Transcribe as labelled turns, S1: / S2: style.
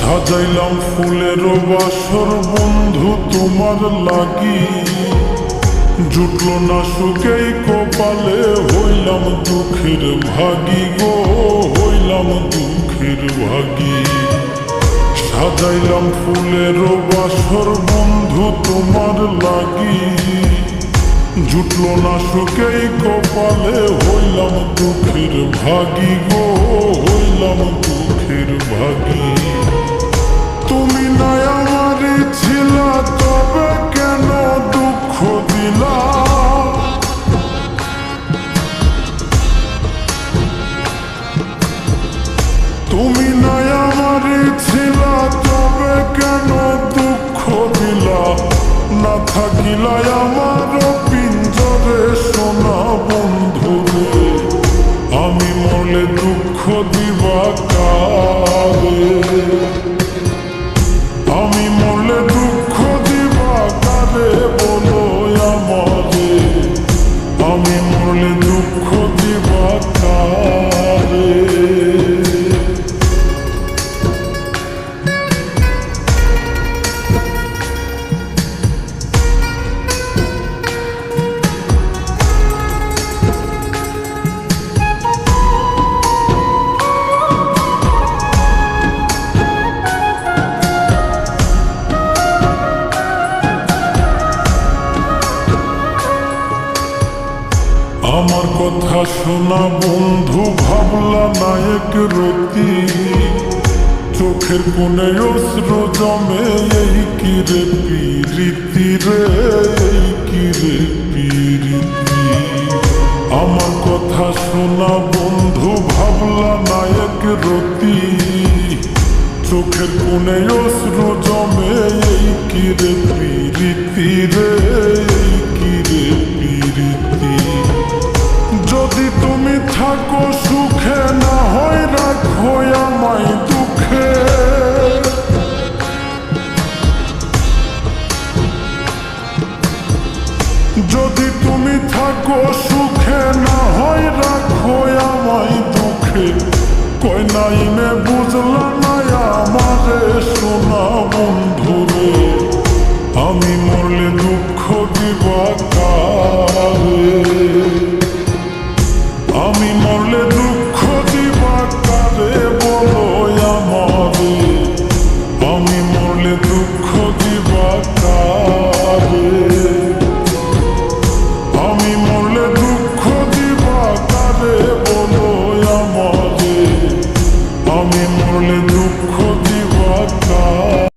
S1: সাজাইলাম ফুলের বাসর বন্ধু তোমার লাগি, জুটলো না সুখেই কপালে, হইলাম দুঃখের ভাগী গো, হইলাম দুঃখের ভাগী। সাজাইলাম ফুলের বাসর বন্ধু তোমার লাগি, জুটলো না সুখেই কপালে, হইলাম দুঃখের ভাগী গো, হইলাম দুঃখের ভাগী। তুমি নাই আমারই ছিলা, তবে কেন দুঃখ দিলা? তুমি নাই আমারই ছিলা, তবে কেন দুঃখ দিলা? না থাকিলাই আমার পিঞ্জরে সোনা বন্ধুরে, আমি মরলে দুঃখ দিবা কারে? আমি মরলে দুঃখ দিবা কারে বলো আমারে, আমি মরলে দুঃখ দিবা কারে? আমার কথা শোনা বন্ধু, ভাবলা নায়ক রতি, চোখের কোণে অশ্রু জমে, এই কি রে পিরিতি রে, এই কি রে পিরিতি। আমার কথা শোনা বন্ধু, ভাবলা নায়ক রতি, চোখের কোণে অশ্রু জমে, এই কি রে পিরিতি রে, এই কি রে পিরিতি। যদি তুমি থাকো সুখে, না হয় রাখো আমায় দুঃখে। যদি তুমি থাকো সুখে, না হয় রাখো আমায় দুঃখে। কই নাই নে বুঝলা না আমারে সোনা বন্ধুরে, আমি মরলে দুঃখ দিবা কারে? আমি মরলে দুঃখ দিবা কারে বলো আমারে, আমি মরলে দুঃখ দিবা কারে? আমি মরলে দুঃখ দিবা কারে বলো আমারে, আমি মরলে দুঃখ দিবা কারে?